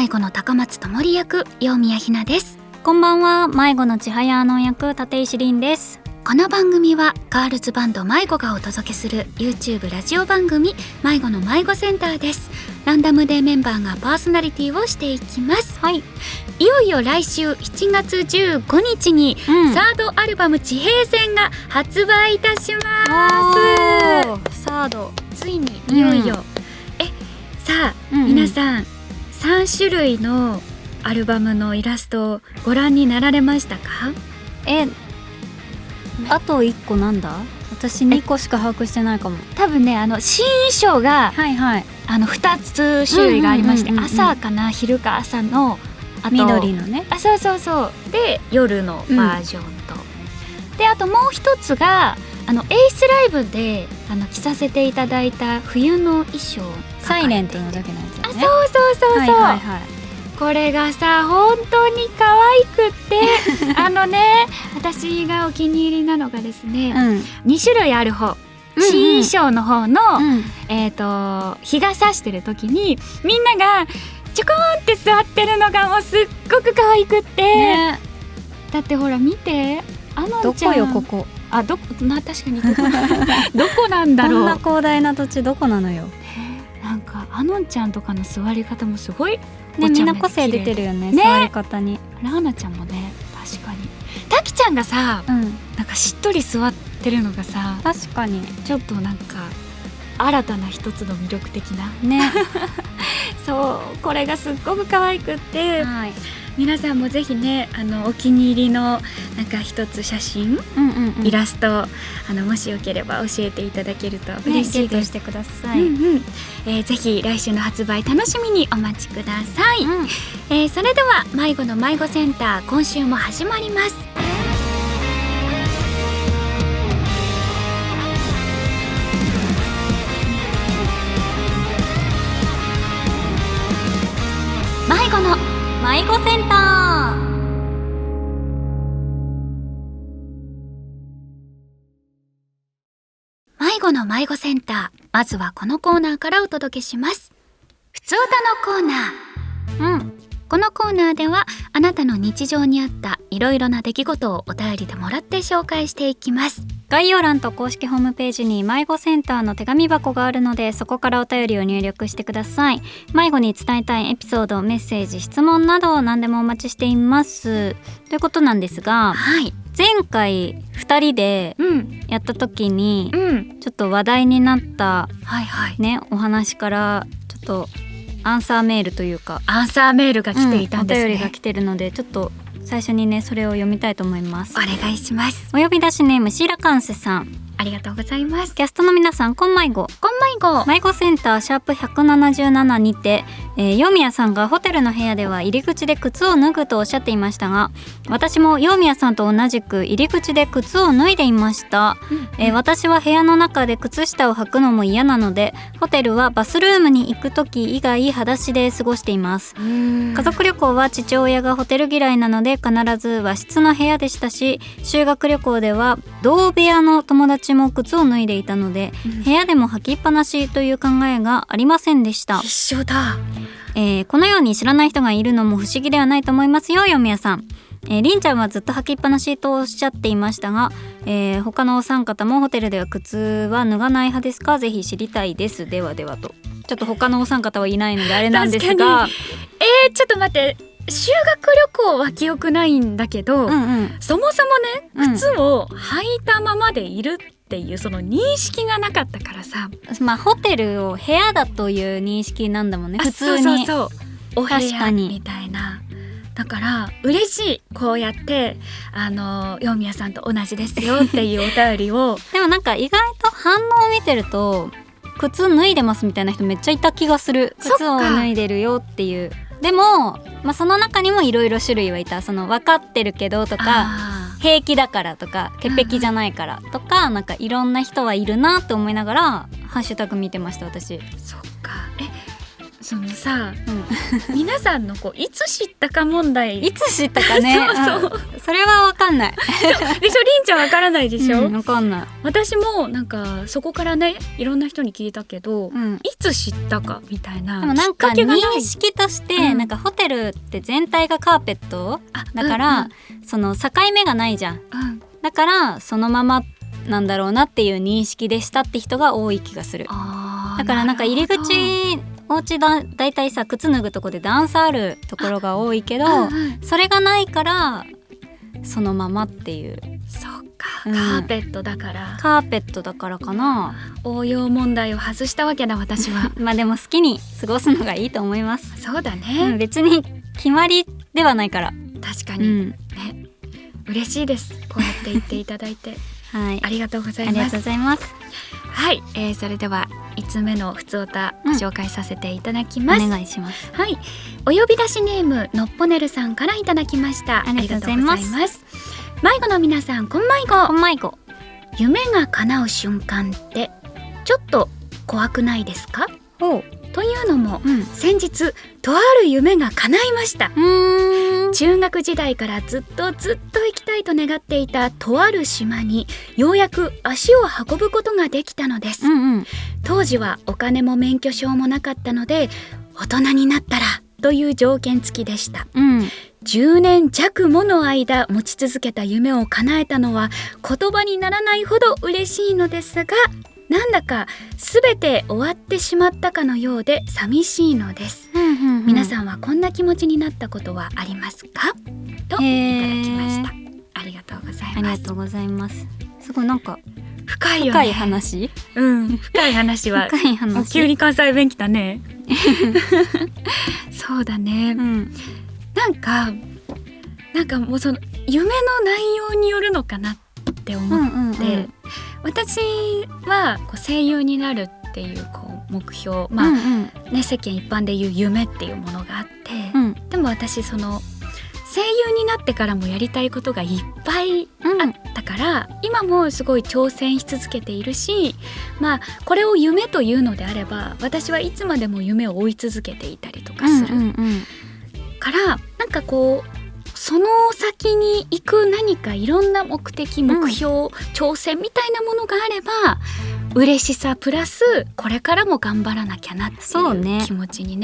迷子の高松智里役陽宮ひなです。こんばんは、迷子の千早の役立石凛です。この番組はガールズバンド迷子がお届けする YouTube ラジオ番組迷子の迷子センターです。ランダムでメンバーがパーソナリティをしていきます。はい、いよいよ来週7月15日にサードアルバム地平線が発売いたします。サードついにいよいよ、さあ、皆さん3種類のアルバムのイラストをご覧になられましたか？あと1個なんだ？私2個しか把握してないかも。多分ね、新衣装が、2つ種類がありまして、朝かな昼か朝のあと緑のね、そうで夜のバージョンと、であともう一つがエイスライブで着させていただいた冬の衣装、サイレントの時のやつだね。そう、これがさ本当に可愛くって私がお気に入りなのがですね、2種類ある方、新衣装の方の、日が差してる時にみんながちょこーんって座ってるのがもうすっごく可愛くって、だってほら見て、どこよここ、確かにどこなんだろう。こんな広大な土地どこなのよ。なんかあのんちゃんとかの座り方もすごいね、みんな個性出てるよね、座り方に。ラーナちゃんもね、確かに。タキちゃんがさ、なんかしっとり座ってるのがさ、確かにちょっとなんか新たな一つの魅力的なねそう、これがすっごく可愛くって、皆さんもぜひね、お気に入りのなんか一つ写真、イラストもしよければ教えていただけると嬉しいです。ゲットしてください。ぜひ来週の発売楽しみにお待ちください。それでは迷子の迷子センター、今週も始まります。迷子の迷子センター。迷子の迷子センター、まずはこのコーナーからお届けします。ふつおたのコーナー。このコーナーではあなたの日常にあったいろいろな出来事をお便りでもらって紹介していきます。概要欄と公式ホームページに迷子センターの手紙箱があるので、そこからお便りを入力してください。迷子に伝えたいエピソード、メッセージ、質問など何でもお待ちしています。ということなんですが、前回2人でやった時にちょっと話題になったお話からちょっとアンサーメールというか、アンサーメールが来ていたんですね。お便りが来てるので、ちょっと最初にねそれを読みたいと思います。お願いします。お呼び出しネームシーラカンセさん、ありがとうございます。キャストの皆さん、こん迷子。迷子センターシャープ177にて、ヨミヤさんがホテルの部屋では入り口で靴を脱ぐとおっしゃっていましたが、私もヨミヤさんと同じく入り口で靴を脱いでいました。私は部屋の中で靴下を履くのも嫌なので、ホテルはバスルームに行く時以外裸足で過ごしています。家族旅行は父親がホテル嫌いなので必ず和室の部屋でしたし、修学旅行では同部屋の友達も靴を脱いでいたので、部屋でも履きっぱなしという考えがありませんでした。一緒だ。このように知らない人がいるのも不思議ではないと思いますよ、よみやさん。りんちゃんはずっと履きっぱなしとおっしゃっていましたが、他のお三方もホテルでは靴は脱がない派ですか？ぜひ知りたいです。ではではと。ちょっと他のお三方はいないのであれなんですが、ちょっと待って、修学旅行は記憶ないんだけど、そもそもね、靴を履いたままでいるっていうその認識がなかったからさ、ホテルを部屋だという認識なんだもんね、普通に。そうお部屋みたいな。だから嬉しい、こうやってヨミヤさんと同じですよっていうお便りをでもなんか意外と反応を見てると、靴脱いでますみたいな人めっちゃいた気がする。靴を脱いでるよっていう。でも、その中にもいろいろ種類はいた。その分かってるけどとか、平気だからとか、潔癖じゃないからとか、なんかいろんな人はいるなって思いながらハッシュタグ見てました、私。そっか。そのさ、皆さんのこういつ知ったか問題、いつ知ったかねそうそれは分かんないでしょ。りんちゃん分からないでしょ、分かんない。私もなんかそこからねいろんな人に聞いたけど、いつ知ったかみたいな。でもなんか認識として、なんかホテルって全体がカーペットだから、その境目がないじゃん、だからそのままなんだろうなっていう認識でしたって人が多い気がする。だからなんか入り口お家だいたいさ靴脱ぐとこで段差あるところが多いけど、それがないからそのままっていう。そっか、カーペットだから、カーペットだからかな。応用問題を外したわけだ私はまあでも好きに過ごすのがいいと思います。そうだね、別に決まりではないから。確かに、ね、嬉しいです、こうやって言っていただいてはい、ありがとうございます。ありがとうございます。はい、それでは5つ目のふつおたご紹介させていただきます、お願いします。はい、お呼び出しネームのっぽねるさんからいただきました。ありがとうございます。迷子の皆さんこんまいご。こんまいご。夢が叶う瞬間ってちょっと怖くないですか？というのも、先日とある夢が叶いました。中学時代からずっと行きたいと願っていたとある島にようやく足を運ぶことができたのです、当時はお金も免許証もなかったので、大人になったらという条件付きでした、10年弱もの間持ち続けた夢を叶えたのは言葉にならないほど嬉しいのですが、なんだか全て終わってしまったかのようで寂しいのです、皆さんはこんな気持ちになったことはありますか？といただきました。ありがとうございます。ありがとうございます。すごいなんか深いよね。深い話、深い話は深い話、急に関西弁きたねそうだね、なんかもうその夢の内容によるのかなって思って、私はこう声優になるっていうこう目標、世間一般でいう夢っていうものがあって、でも私その声優になってからもやりたいことがいっぱいあったから、今もすごい挑戦し続けているし、これを夢というのであれば私はいつまでも夢を追い続けていたりとかする、から、なんかこうその先に行く何かいろんな目的、目標、挑戦みたいなものがあれば嬉しさプラスこれからも頑張らなきゃなっていう気持ちに、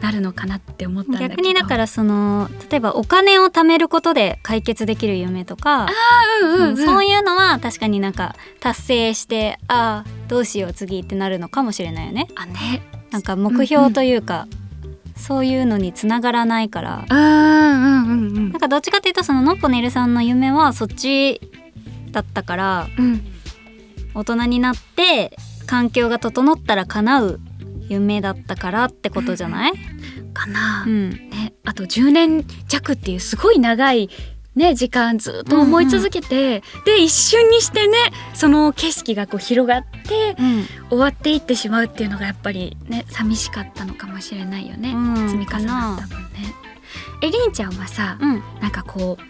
なるのかなって思ったんだけど、逆にだからその例えばお金を貯めることで解決できる夢とか、そういうのは確かになんか達成してどうしよう次ってなるのかもしれないよね。なんか目標というか、そういうのにつながらないから、なんかどっちかっていうとそののっぽねるさんの夢はそっちだったから、大人になって環境が整ったら叶う夢だったからってことじゃない？かな、あと10年弱っていうすごい長い時間ずっと思い続けて、で一瞬にしてねその景色がこう広がって、終わっていってしまうっていうのがやっぱり寂しかったのかもしれないよね、積み重なった分ね。りんちゃんはさ、なんかこう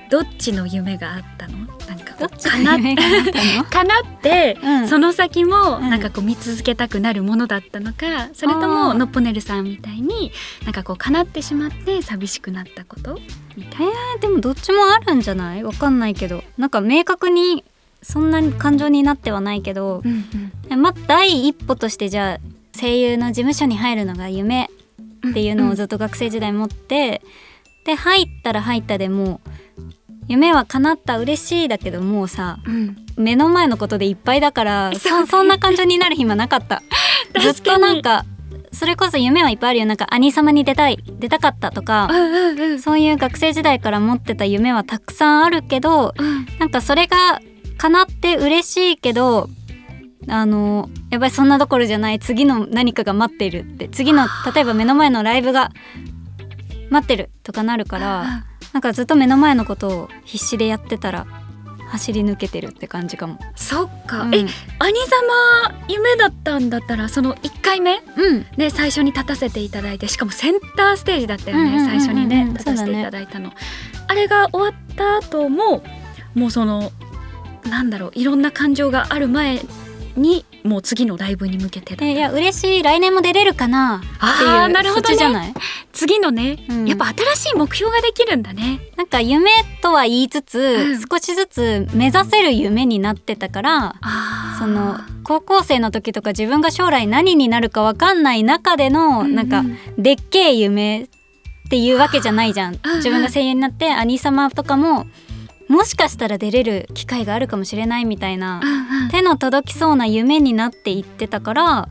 どっちの夢があったの？なんかこうかなって、その先もなんかこう見続けたくなるものだったのか、それとものっぽねるさんみたいになんかこう叶ってしまって寂しくなったことみたいな。でもどっちもあるんじゃない？わかんないけど、なんか明確にそんなに感情になってはないけど、第一歩としてじゃあ声優の事務所に入るのが夢っていうのをずっと学生時代持って、で入ったら入ったでもう夢は叶った嬉しいだけどもうさ、目の前のことでいっぱいだからそんな感情になる暇なかったずっとなんかそれこそ夢はいっぱいあるよ。なんか兄様に出たかったとか、そういう学生時代から持ってた夢はたくさんあるけど、なんかそれが叶って嬉しいけどやっぱりそんなどころじゃない次の何かが待っているって、次の例えば目の前のライブが待ってるとかなるから、なんかずっと目の前のことを必死でやってたら走り抜けてるって感じかも。そっか、兄様夢だったんだったらその1回目、最初に立たせていただいて、しかもセンターステージだったよね、最初に立たせていただいたの、あれが終わった後ももうそのなんだろう、いろんな感情がある前にもう次のライブに向けてだ。いや嬉しい、来年も出れるかなっていう。なるほどね、そっちじゃない？次のね、やっぱ新しい目標ができるんだね。なんか夢とは言いつつ、少しずつ目指せる夢になってたから、その高校生の時とか自分が将来何になるか分かんない中での、なんかでっけえ夢っていうわけじゃないじゃん。自分が声優になってアニサマとかももしかしたら出れる機会があるかもしれないみたいな、手の届きそうな夢になっていってたから、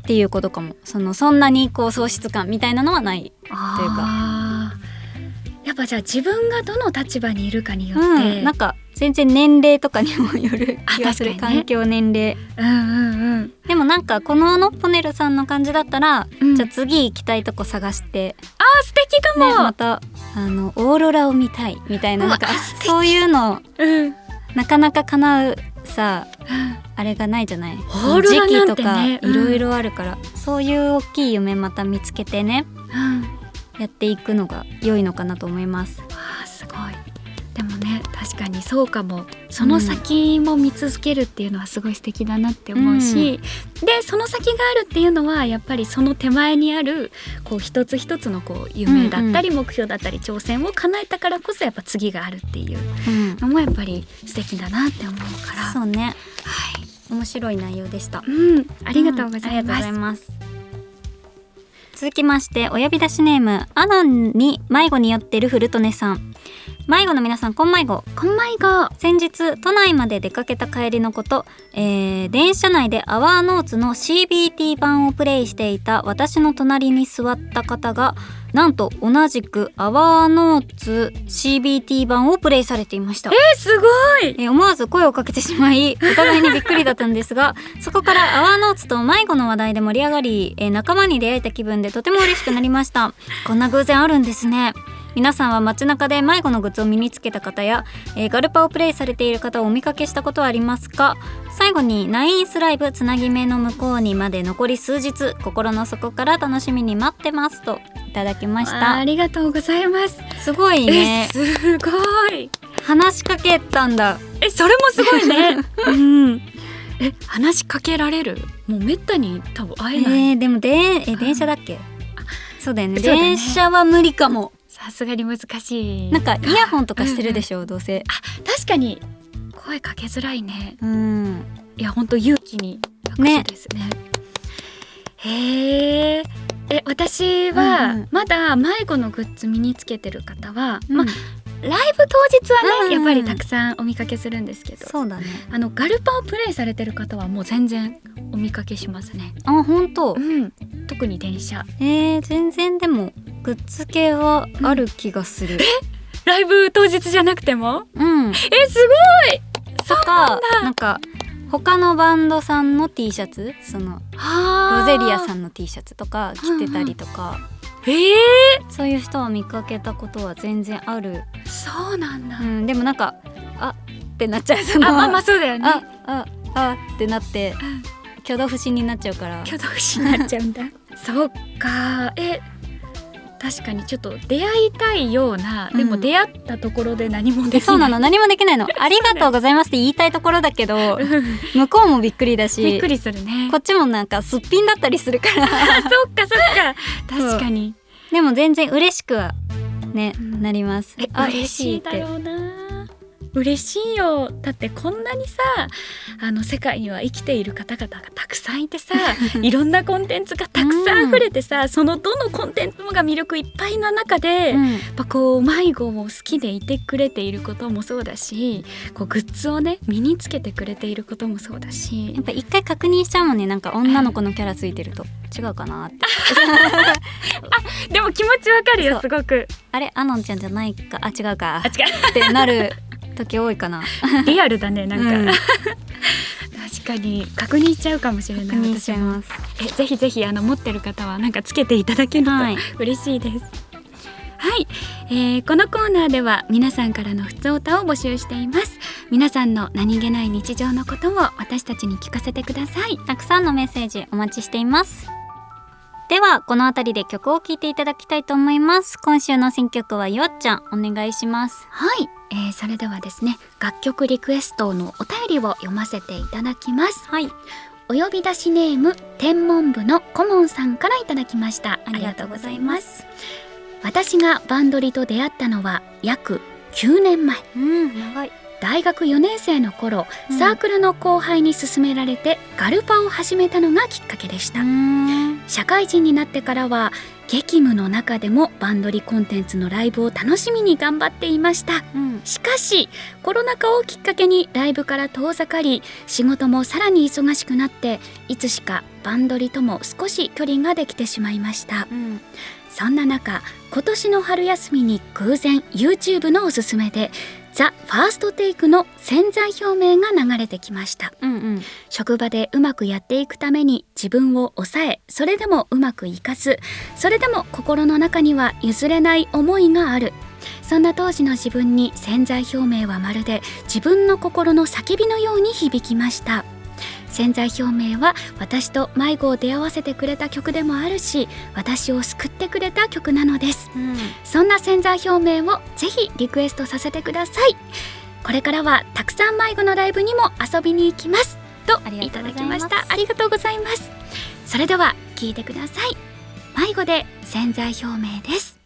っていうことかも。そんなにこう喪失感みたいなのはないというか、やっぱじゃあ自分がどの立場にいるかによって、なんか全然年齢とかにもよる気がする、環境年齢、でもなんかこののっぽねるさんの感じだったら、じゃあ次行きたいとこ探して、素敵かも、またオーロラを見たいみたいな、なんかそういうの、なかなか叶うさ、あれがないじゃない。時期とかいろいろあるから、そういう大きい夢また見つけてね、やっていくのが良いのかなと思います。すごい。でもね、確かにそうかも。その先も見続けるっていうのはすごい素敵だなって思うし、でその先があるっていうのはやっぱりその手前にあるこう一つ一つのこう夢だったり目標だったり挑戦を叶えたからこそやっぱ次があるっていうのもやっぱり素敵だなって思うから、そうね、面白い内容でした。ありがとうございます。続きまして、お呼び出しネームアノンに迷子に酔ってるフルトネさん。迷子の皆さん、こん迷子。こん迷子。先日都内まで出かけた帰りのこと、電車内でアワーノーツの CBT 版をプレイしていた私の隣に座った方が、なんと同じくアワーノーツ CBT 版をプレイされていました。すごい。思わず声をかけてしまい、お互いにびっくりだったんですがそこからアワーノーツと迷子の話題で盛り上がり、仲間に出会えた気分でとても嬉しくなりました。こんな偶然あるんですね。皆さんは街中で迷子のグッズを身につけた方や、ガルパをプレイされている方をお見かけしたことはありますか？最後にナインスライブつなぎ目の向こうにまで残り数日、心の底から楽しみに待ってますといただきました。ありがとうございます。すごいね。すごい。話しかけたんだ。それもすごいね。話しかけられる？もうめったに多分会えない。でも電車だっけ？そうだよね。電車は無理かも。さすがに難しい。なんかイヤホンとかしてるでしょ、どうせ。確かに声かけづらいね。いや本当勇気に拍手ですね。へえ。私はまだ迷子のグッズ身につけてる方は、ライブ当日はね、やっぱりたくさんお見かけするんですけど、そうだね。ガルパをプレイされてる方はもう全然お見かけしますね。本当。特に電車。全然でもグッズ系はある気がする。ライブ当日じゃなくても？すごい。とかなんか他のバンドさんの T シャツ、ロゼリアさんの T シャツとか着てたりとか、そういう人を見かけたことは全然ある。そうなんだ。でもなんかってなっちゃう。そうだよね。ってなって挙動不審になっちゃうから。挙動不審になっちゃうんだ。そうか。確かにちょっと出会いたいような、でも出会ったところで何もできない。そうなの、何もできないの。ありがとうございますって言いたいところだけど向こうもびっくりだし、びっくりするね。こっちもなんかすっぴんだったりするからそっか確かに。でも全然嬉しくはね、なります。嬉しいだよな。嬉しいよ。だってこんなにさ、世界には生きている方々がたくさんいてさいろんなコンテンツがたくさん溢れてさ、そのどのコンテンツもが魅力いっぱいな中で、やっぱこう迷子を好きでいてくれていることもそうだし、こうグッズをね身につけてくれていることもそうだし、やっぱ一回確認しちゃうもんね。なんか女の子のキャラついてると違うかなってでも気持ちわかるよ、すごく。あれ、アノンちゃんじゃないか、違うか違うってなる時多いかな。リアルだね、なんか、確かに確認しちゃうかもしれない。私もぜひぜひ持ってる方はなんかつけていただけると嬉しいです。はい、このコーナーでは皆さんからのふつおたを募集しています。皆さんの何気ない日常のことを私たちに聞かせてください。たくさんのメッセージお待ちしています。ではこのあたりで曲を聴いていただきたいと思います。今週の新曲はよっちゃん、お願いします。はい、それではですね、楽曲リクエストのお便りを読ませていただきます。はい、お呼び出しネーム天文部の顧問さんからいただきました。ありがとうございます。私がバンドリと出会ったのは約9年前。長い。大学4年生の頃、サークルの後輩に勧められてガルパを始めたのがきっかけでした。社会人になってからは激務の中でもバンドリコンテンツのライブを楽しみに頑張っていました。しかしコロナ禍をきっかけにライブから遠ざかり、仕事もさらに忙しくなって、いつしかバンドリとも少し距離ができてしまいました。そんな中、今年の春休みに偶然 YouTube のおすすめでザ・ファーストテイクの潜在表明が流れてきました。職場でうまくやっていくために自分を抑え、それでもうまくいかず、それでも心の中には譲れない思いがある。そんな当時の自分に潜在表明はまるで自分の心の叫びのように響きました。潜在表明は私と迷子を出会わせてくれた曲でもあるし、私を救ってくれた曲なのです。そんな潜在表明をぜひリクエストさせてください。これからはたくさん迷子のライブにも遊びに行きますといただきました。ありがとうございます。それでは聴いてください。迷子で潜在表明です。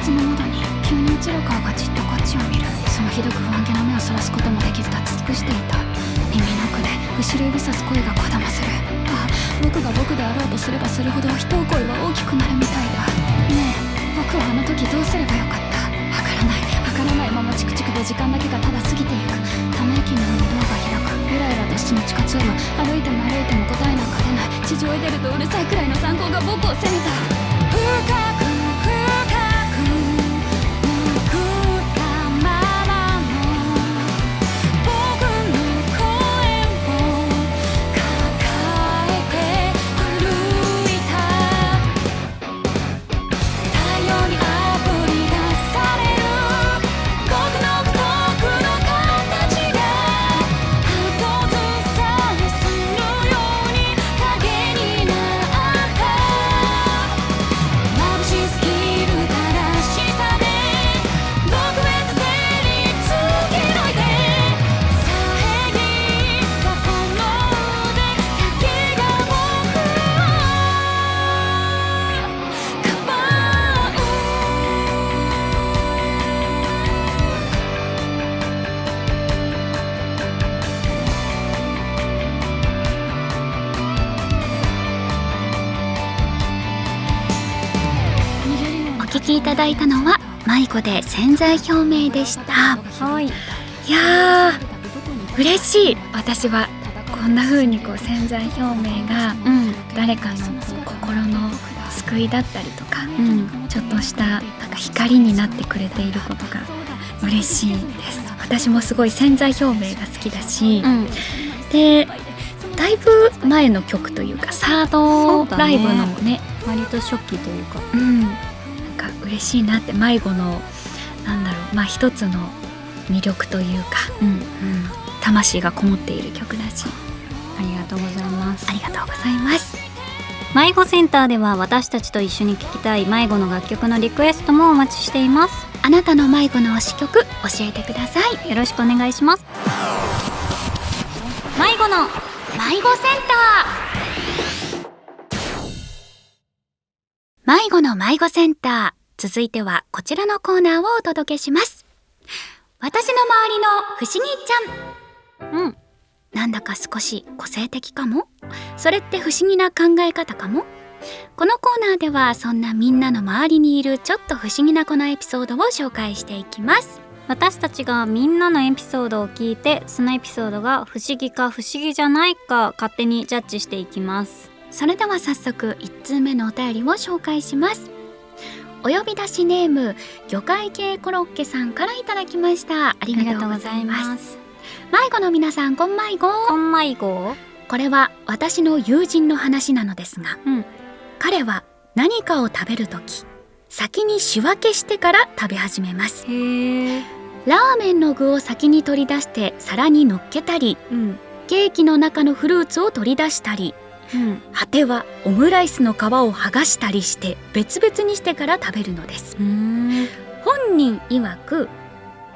地の窓に急に映る顔がじっとこっちを見る。そのひどく不安げな目をそらすこともできず立ち尽くしていた。耳の奥で後ろ指さす声がこだまする。ああ、僕が僕であろうとすればするほど人を声は大きくなるみたいだ。ねえ、僕はあの時どうすればよかった。わからないままチクチクで時間だけがただ過ぎていく。ため息のようにドアが開く。ゆらゆらと進む地下通路、歩いても答えなんか出ない。地上へ出るとうるさいくらいの惨行が僕を責めた。深くお聞きいただいたのは迷子で潜在表明でした。はい。いやー嬉しい。私はこんな風に潜在表明が誰かの心の救いだったりとか、ちょっとしたなんか光になってくれていることが嬉しいです。私もすごい潜在表明が好きだし、でだいぶ前の曲というかサードライブのね、割と初期というか、なんか嬉しいなって。迷子の一つの魅力というか、魂がこもっている曲だし。ありがとうございます。ありがとうございます。迷子センターでは私たちと一緒に聴きたい迷子の楽曲のリクエストもお待ちしています。あなたの迷子の推し曲教えてください。よろしくお願いします。迷子の迷子センター。迷子の迷子センター。続いてはこちらのコーナーをお届けします。私の周りの不思議ちゃん。なんだか少し個性的かも。それって不思議な考え方かも。このコーナーではそんなみんなの周りにいるちょっと不思議なこのエピソードを紹介していきます。私たちがみんなのエピソードを聞いて、そのエピソードが不思議か不思議じゃないか勝手にジャッジしていきます。それでは早速1通目のお便りを紹介します。お呼び出しネーム魚介系コロッケさんからいただきました。ありがとうございます。迷子の皆さん、こん迷子。こん迷子。これは私の友人の話なのですが、彼は何かを食べるとき先に仕分けしてから食べ始めます。ラーメンの具を先に取り出して皿に乗っけたり、ケーキの中のフルーツを取り出したり、果てはオムライスの皮を剥がしたりして別々にしてから食べるのです。本人曰く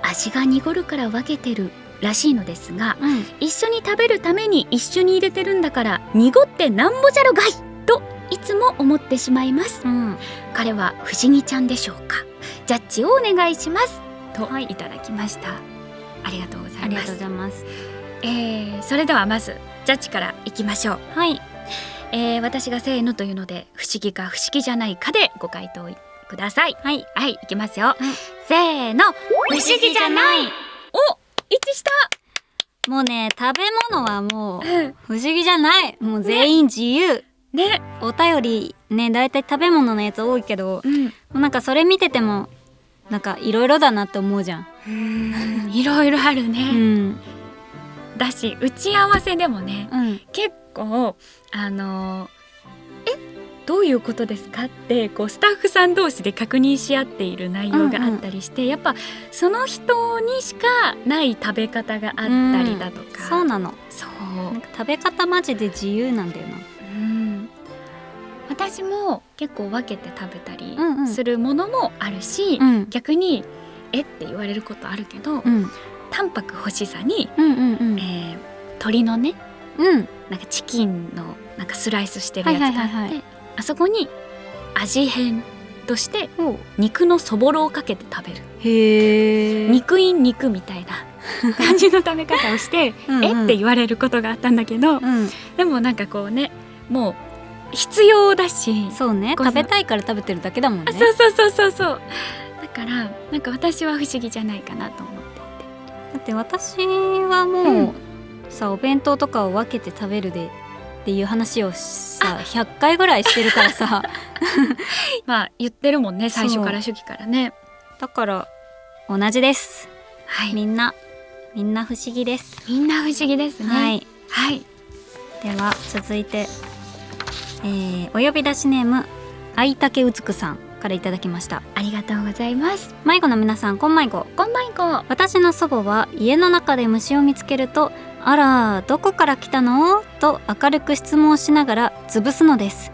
味が濁るから分けてるらしいのですが、一緒に食べるために一緒に入れてるんだから濁ってなんぼじゃろがいといつも思ってしまいます。彼は不思議ちゃんでしょうか。ジャッジをお願いしますといただきました。ありがとうございます。ありがとうございます。それではまずジャッジからいきましょう。はい。私がせーのというので不思議か不思議じゃないかでご回答ください。はいはい、いきますよ。せーの、不思議じゃない。お、一致した。もうね、食べ物はもう不思議じゃない。もう全員自由。ね、お便りね、だいたい食べ物のやつ多いけど、なんかそれ見ててもなんかいろいろだなって思うじゃん。いろいろあるね。だし打ち合わせでもね、結構どういうことですかってこうスタッフさん同士で確認し合っている内容があったりして、やっぱその人にしかない食べ方があったりだとか、そうなの。そうなんか食べ方マジで自由なんだよな。私も結構分けて食べたりするものもあるし、逆にって言われることあるけど、タンパク欲しさに、鶏のね、なんかチキンのなんかスライスしてるやつがあって、あそこに味変として肉のそぼろをかけて食べる。肉イン肉みたいな感じの食べ方をしてって言われることがあったんだけど、でもなんかこうね、もう必要だし、そうね、食べたいから食べてるだけだもんね。そうだからなんか私は不思議じゃないかなと思っていて。だって私はもう、さ、お弁当とかを分けて食べるでっていう話をさ100回ぐらいしてるからさまあ言ってるもんね、最初から初期からね。だから同じです。みんな不思議です。みんな不思議ですね。はい、では続いて、お呼び出しネームあいたけうつくさんからいただきました。ありがとうございます。迷子の皆さん、こんまいご。こんまいご。私の祖母は家の中で虫を見つけると、あら、どこから来たのと明るく質問しながら潰すのです。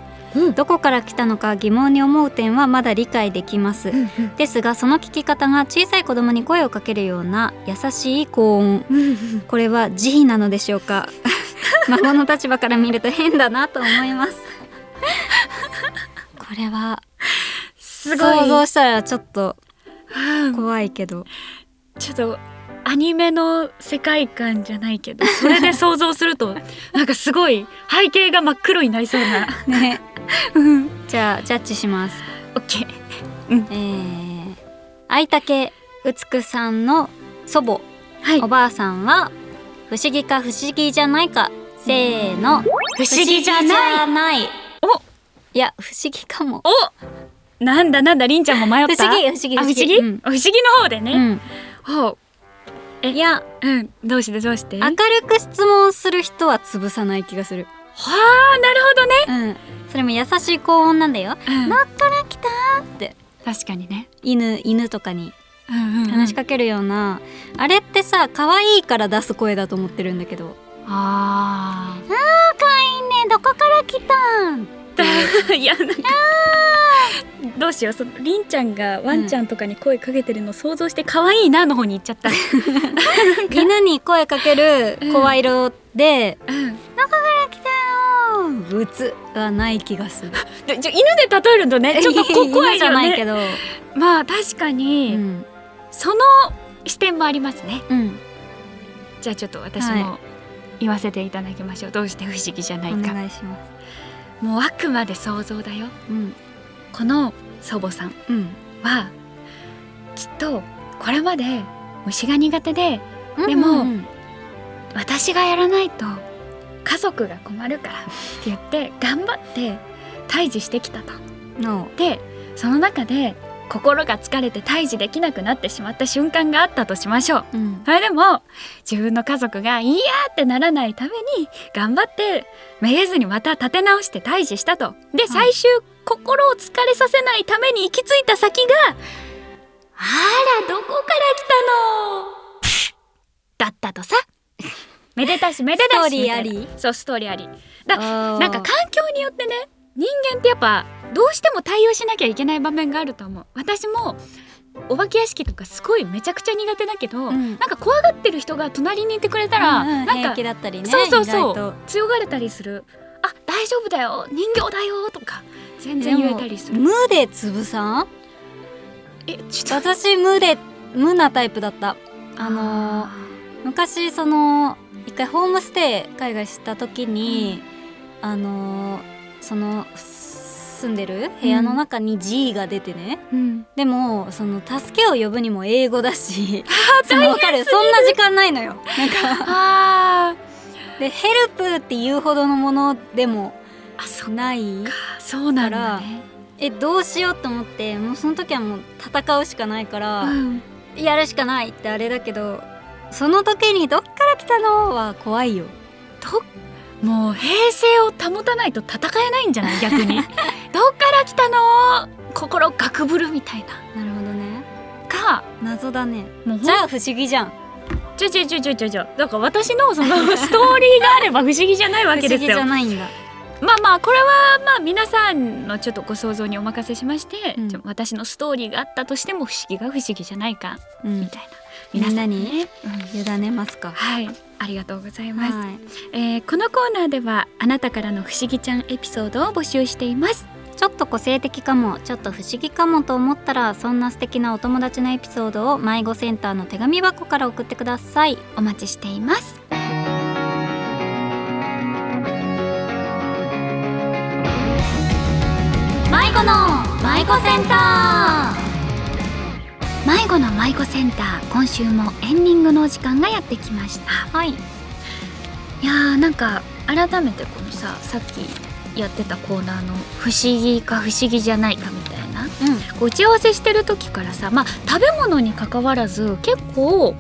どこから来たのか疑問に思う点はまだ理解できます。ですがその聞き方が小さい子供に声をかけるような優しい高音。これは慈悲なのでしょうか。孫の立場から見ると変だなと思います。これはすごい想像したらちょっと怖いけど、ちょっとアニメの世界観じゃないけど、それで想像するとなんかすごい背景が真っ黒になりそうなね。じゃあジャッジします。オッケー。あいたけうつくさんの祖母、おばあさんは不思議か不思議じゃないか、せーの、不思議じゃない。お、いや不思議かも。お、なんだりんちゃんも迷った。不思議、不思議の方でね。いや、どうして明るく質問する人は潰さない気がする。はあ、なるほどね。それも優しい高音なんだよ。どっから来たって。確かにね。犬とかに話しかけるような、あれってさ、可愛いから出す声だと思ってるんだけど。可愛いね、どこから来たん。いや、なんかどうしよう、りんちゃんがワンちゃんとかに声かけてるの想像して可愛いなの方に行っちゃった。犬に声かける声色で、どこから来たの、うつはない気がする。犬で例えるとね、ちょっと怖いよね。じゃないけど、まあ確かに、その視点もありますね。じゃあちょっと私も言わせていただきましょう。どうして不思議じゃないか。お願いします。もうあくまで想像だよ。この祖母さんは、きっとこれまで虫が苦手で、でも、私がやらないと家族が困るからって言って頑張って退治してきたと。でその中で心が疲れて退治できなくなってしまった瞬間があったとしましょう。それでも自分の家族がいやーってならないために頑張ってめげずにまた立て直して退治したと。で、最終心を疲れさせないために行き着いた先が、あら、どこから来たのだったとさ。めでたしめでたしみたいな。ストーリーあり。そうストーリーありなんか環境によってね、人間ってやっぱどうしても対応しなきゃいけない場面があると思う。私もお化け屋敷とかすごいめちゃくちゃ苦手だけど、なんか怖がってる人が隣にいてくれたら、なんか平気だったりね。そう強がれたりする。あ、大丈夫だよ、人形だよとか全然言えたりする。無で潰さん？私無なタイプだった。昔その一回ホームステイ海外した時に、その住んでる部屋の中に G が出てね、でもその助けを呼ぶにも英語だし分かる、そんな時間ないのよ。なんかでヘルプっていうほどのものでもないそうなんだね。どうしようと思って、もうその時はもう戦うしかないから、やるしかないってあれだけど、その時にどっから来たのは怖いよ。もう平静を保たないと戦えないんじゃない逆にどっから来たの心ガクブルみたいな。なるほどね。謎だね。もうじゃあ不思議じゃん。だから私のそのストーリーがあれば不思議じゃないわけですよ。不思議じゃないんだ。まあこれはまあ皆さんのちょっとご想像にお任せしまして、私のストーリーがあったとしても不思議が不思議じゃないか、みたいな。皆さんに委ねますか。はい、ありがとうございます。このコーナーではあなたからの不思議ちゃんエピソードを募集しています。ちょっと個性的かも、ちょっと不思議かもと思ったら、そんな素敵なお友達のエピソードを迷子センターの手紙箱から送ってください。お待ちしています。迷子の迷子センター。迷子の迷子センター、今週もエンディングのお時間がやってきました。はい。いやー、なんか改めてこのさっきやってたコーナーの不思議か不思議じゃないかみたいな、こう打ち合わせしてる時からさ、食べ物に関わらず結構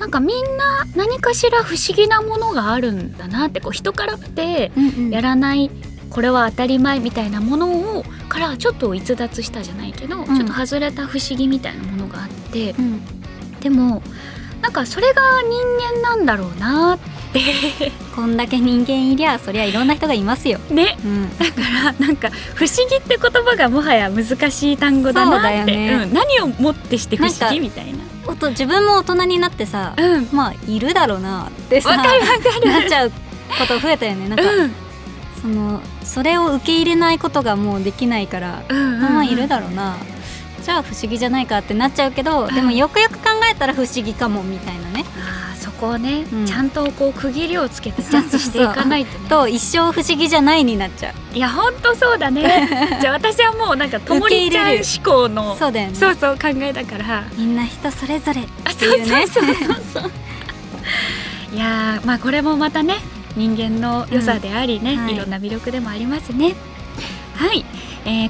なんかみんな何かしら不思議なものがあるんだなって、こう人からってやらない、これは当たり前みたいなものをからちょっと逸脱したじゃないけど、ちょっと外れた不思議みたいなものがあって、でもなんかそれが人間なんだろうなってこんだけ人間いりゃそりゃいろんな人がいますよね、だからなんか不思議って言葉がもはや難しい単語だなって、何をもってして不思議みたいな。自分も大人になってさ、いるだろうなってさ、わかるなっちゃうこと増えたよね。なんか、それを受け入れないことがもうできないから、いるだろうな、じゃあ不思議じゃないかってなっちゃうけど、でもよくよく考えたら不思議かもみたいなね。そこをね、ちゃんとこう区切りをつけてジャッジしていかないとね。と一生不思議じゃないになっちゃう。いやほんとそうだねじゃあ私はもうなんかともりちゃん思考のそうだよね。そう考えだから、みんな人それぞれっていうね。いやこれもまたね人間の良さでありね、いろんな魅力でもありますね。はい、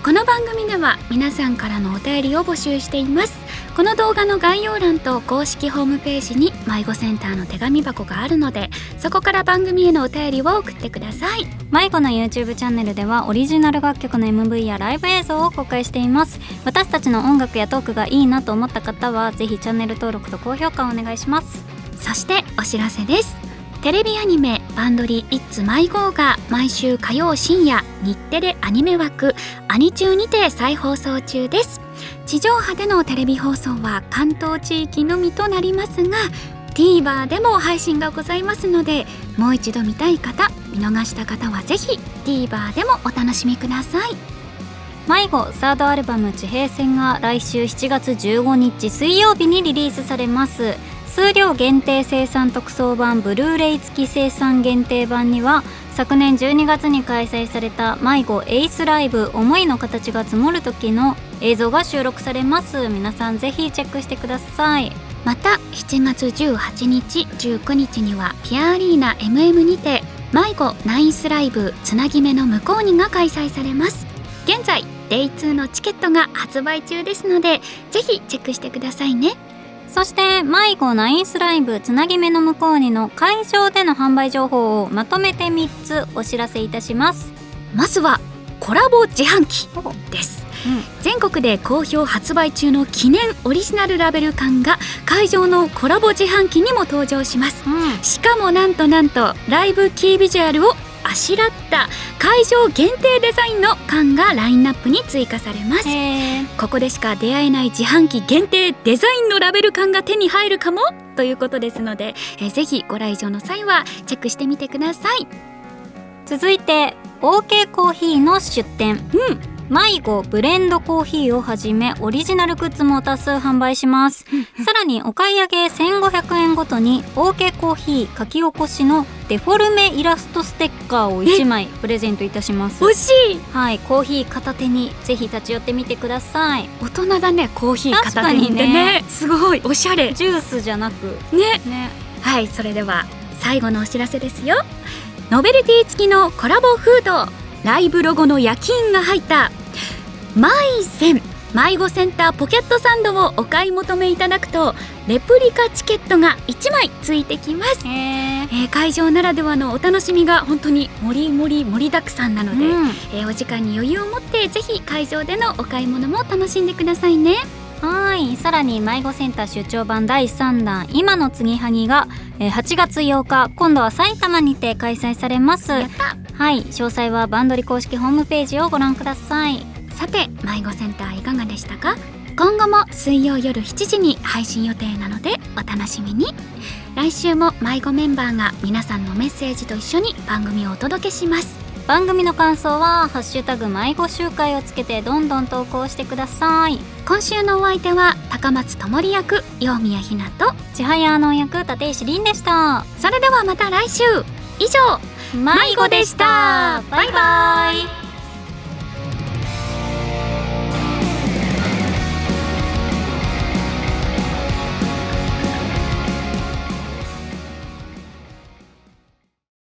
この番組では皆さんからのお便りを募集しています。この動画の概要欄と公式ホームページに迷子センターの手紙箱があるので、そこから番組へのお便りを送ってください。迷子の YouTube チャンネルではオリジナル楽曲の MV やライブ映像を公開しています。私たちの音楽やトークがいいなと思った方はぜひチャンネル登録と高評価をお願いします。そしてお知らせです。テレビアニメバンドリ It's My Go が毎週火曜深夜日テレアニメ枠アニチューにて再放送中です。地上波でのテレビ放送は関東地域のみとなりますが、 TVer でも配信がございますので、もう一度見たい方、見逃した方はぜひ TVer でもお楽しみください。迷子サードアルバム地平線が来週7月15日水曜日にリリースされます。数量限定生産特装版ブルーレイ付き生産限定版には昨年12月に開催された迷子エイスライブ思いの形が積もる時の映像が収録されます。皆さんぜひチェックしてください。また7月18日19日にはピアアリーナ MM にて迷子ナインスライブつなぎ目の向こうにが開催されます。現在 Day2 のチケットが発売中ですので、ぜひチェックしてくださいね。そして迷子ナインスライブつなぎ目の向こうにの会場での販売情報をまとめて3つお知らせいたします。まずはコラボ自販機です。全国で好評発売中の記念オリジナルラベル缶が会場のコラボ自販機にも登場します、しかもなんとライブキービジュアルをあしらった会場限定デザインの缶がラインナップに追加されます。ここでしか出会えない自販機限定デザインのラベル缶が手に入るかもということですので、ぜひご来場の際はチェックしてみてください。続いて OK コーヒーの出店、迷子ブレンドコーヒーをはじめオリジナルグッズも多数販売します。さらにお買い上げ1500円ごとに OK コーヒー書き起こしのデフォルメイラストステッカーを1枚プレゼントいたします。欲しい。はい、コーヒー片手にぜひ立ち寄ってみてください。大人だね、コーヒー片手にね。すごいおしゃれ。ジュースじゃなくね。はい、それでは最後のお知らせですよ。ノベルティ付きのコラボフード、ライブロゴの焼き印が入ったマイセン迷子センターポケットサンドをお買い求めいただくとレプリカチケットが1枚ついてきます。会場ならではのお楽しみが本当に盛りだくさんなので、お時間に余裕を持ってぜひ会場でのお買い物も楽しんでくださいね。はい、さらに迷子センター出張版第3弾今の継ぎはぎが8月8日今度は埼玉にて開催されます。やった。はい、詳細はバンドリ公式ホームページをご覧ください。さて迷子センターいかがでしたか。今後も水曜夜7時に配信予定なのでお楽しみに。来週も迷子メンバーが皆さんのメッセージと一緒に番組をお届けします。番組の感想はハッシュタグ迷子集会をつけてどんどん投稿してください。今週のお相手は高松智里役陽宮ひなと千早の役立石凛でした。それではまた来週。以上迷子でした。バイバイ。